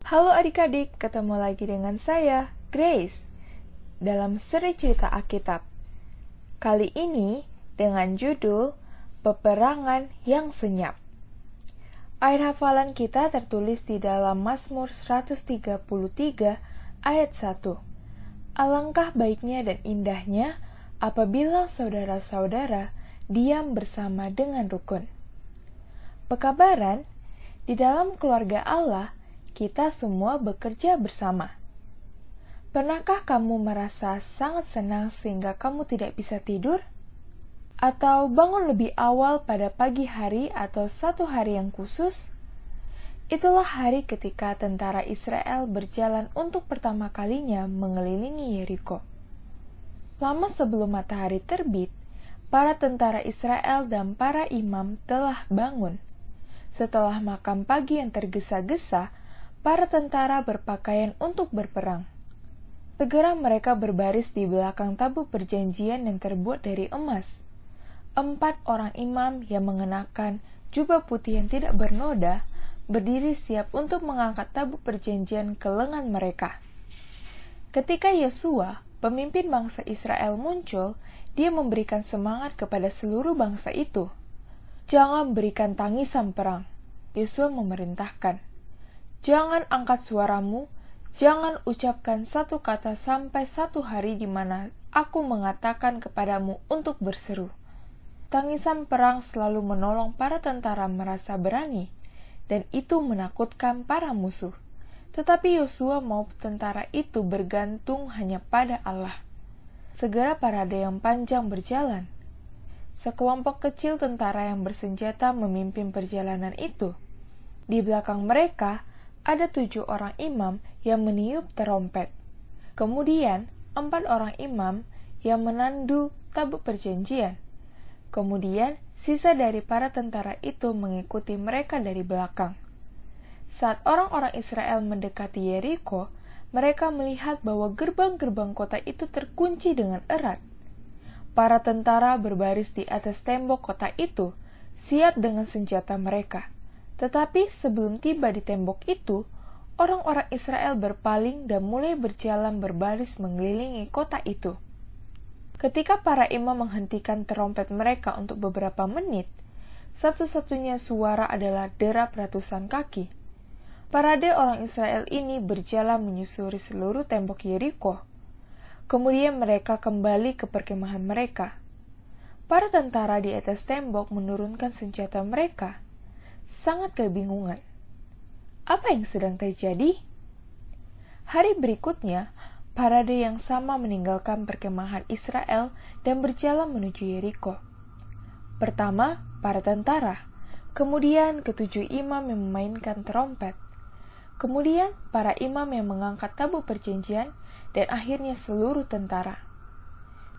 Halo adik-adik, ketemu lagi dengan saya, Grace, dalam seri cerita Alkitab. Kali ini dengan judul Peperangan yang Senyap. Ayat hafalan kita tertulis di dalam Mazmur 133 ayat 1. Alangkah baiknya dan indahnya apabila saudara-saudara diam bersama dengan rukun. Pekabaran, di dalam keluarga Allah, kita semua bekerja bersama. Pernahkah kamu merasa sangat senang sehingga kamu tidak bisa tidur? Atau bangun lebih awal pada pagi hari atau satu hari yang khusus? Itulah hari ketika tentara Israel berjalan untuk pertama kalinya mengelilingi Yeriko. Lama sebelum matahari terbit, para tentara Israel dan para imam telah bangun. Setelah makan pagi yang tergesa-gesa, para tentara berpakaian untuk berperang. Segera mereka berbaris di belakang tabut perjanjian yang terbuat dari emas. 4 orang imam yang mengenakan jubah putih yang tidak bernoda berdiri siap untuk mengangkat tabut perjanjian ke lengan mereka. Ketika Yosua, pemimpin bangsa Israel muncul, dia memberikan semangat kepada seluruh bangsa itu. Jangan berikan tangisan perang, Yosua memerintahkan. Jangan angkat suaramu, jangan ucapkan satu kata sampai satu hari di mana aku mengatakan kepadamu untuk berseru. Tangisan perang selalu menolong para tentara merasa berani, dan itu menakutkan para musuh. Tetapi Yosua mau tentara itu bergantung hanya pada Allah. Segera parade yang panjang berjalan. Sekelompok kecil tentara yang bersenjata memimpin perjalanan itu. Di belakang mereka, ada 7 orang imam yang meniup terompet. Kemudian, 4 orang imam yang menandu tabut perjanjian. Kemudian, sisa dari para tentara itu mengikuti mereka dari belakang. Saat orang-orang Israel mendekati Yeriko, mereka melihat bahwa gerbang-gerbang kota itu terkunci dengan erat. Para tentara berbaris di atas tembok kota itu, siap dengan senjata mereka. Tetapi sebelum tiba di tembok itu, orang-orang Israel berpaling dan mulai berjalan berbaris mengelilingi kota itu. Ketika para imam menghentikan terompet mereka untuk beberapa menit, satu-satunya suara adalah derap ratusan kaki. Parade orang Israel ini berjalan menyusuri seluruh tembok Yeriko. Kemudian mereka kembali ke perkemahan mereka. Para tentara di atas tembok menurunkan senjata mereka. Sangat kebingungan. Apa yang sedang terjadi? Hari berikutnya, parade yang sama meninggalkan perkemahan Israel dan berjalan menuju Yeriko. Pertama, para tentara. Kemudian, ke-7 imam yang memainkan terompet. Kemudian, para imam yang mengangkat tabut perjanjian, dan akhirnya seluruh tentara.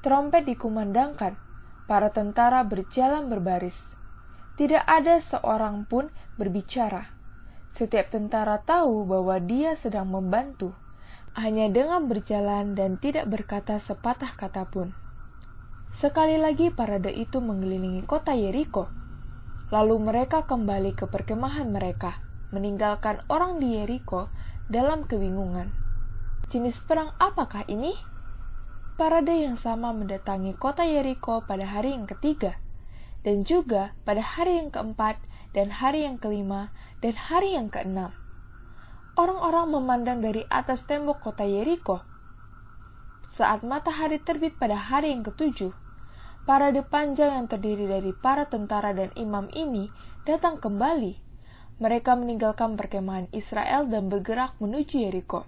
Terompet dikumandangkan, para tentara berjalan berbaris. Tidak ada seorang pun berbicara. Setiap tentara tahu bahwa dia sedang membantu, hanya dengan berjalan dan tidak berkata sepatah kata pun. Sekali lagi parade itu mengelilingi kota Yeriko. Lalu mereka kembali ke perkemahan mereka, meninggalkan orang di Yeriko dalam kebingungan. Jenis perang apakah ini? Parade yang sama mendatangi kota Yeriko pada hari yang ketiga, dan juga pada hari yang keempat, dan hari yang kelima, dan hari yang keenam. Orang-orang memandang dari atas tembok kota Yeriko. Saat matahari terbit pada hari yang ketujuh, parade panjang yang terdiri dari para tentara dan imam ini datang kembali. Mereka meninggalkan perkemahan Israel dan bergerak menuju Yeriko.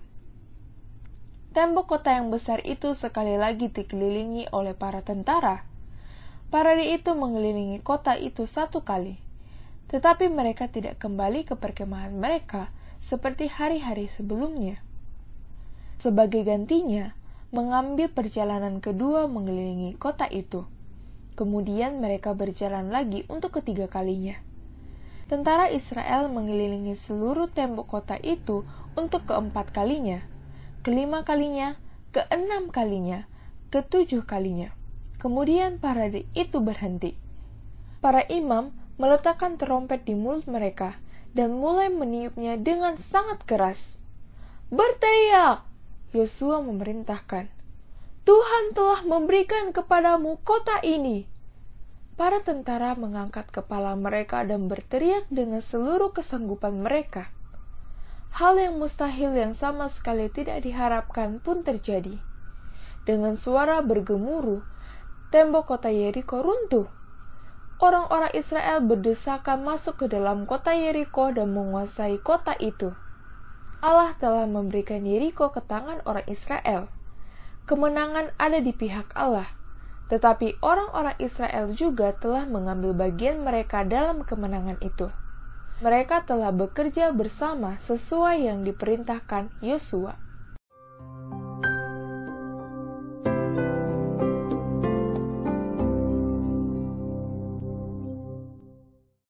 Tembok kota yang besar itu sekali lagi dikelilingi oleh para tentara. Parade itu mengelilingi kota itu 1 kali, tetapi mereka tidak kembali ke perkemahan mereka seperti hari-hari sebelumnya. Sebagai gantinya, mengambil perjalanan kedua mengelilingi kota itu. Kemudian mereka berjalan lagi untuk ketiga kalinya. Tentara Israel mengelilingi seluruh tembok kota itu untuk keempat kalinya, kelima kalinya, keenam kalinya, ketujuh kalinya. Kemudian parade itu berhenti. Para imam meletakkan terompet di mulut mereka dan mulai meniupnya dengan sangat keras. "Berteriak!" Yosua memerintahkan. "Tuhan telah memberikan kepadamu kota ini." Para tentara mengangkat kepala mereka dan berteriak dengan seluruh kesanggupan mereka. Hal yang mustahil yang sama sekali tidak diharapkan pun terjadi. Dengan suara bergemuruh, tembok kota Yeriko runtuh. Orang-orang Israel berdesakan masuk ke dalam kota Yeriko dan menguasai kota itu. Allah telah memberikan Yeriko ke tangan orang Israel. Kemenangan ada di pihak Allah, tetapi orang-orang Israel juga telah mengambil bagian mereka dalam kemenangan itu. Mereka telah bekerja bersama sesuai yang diperintahkan Yosua.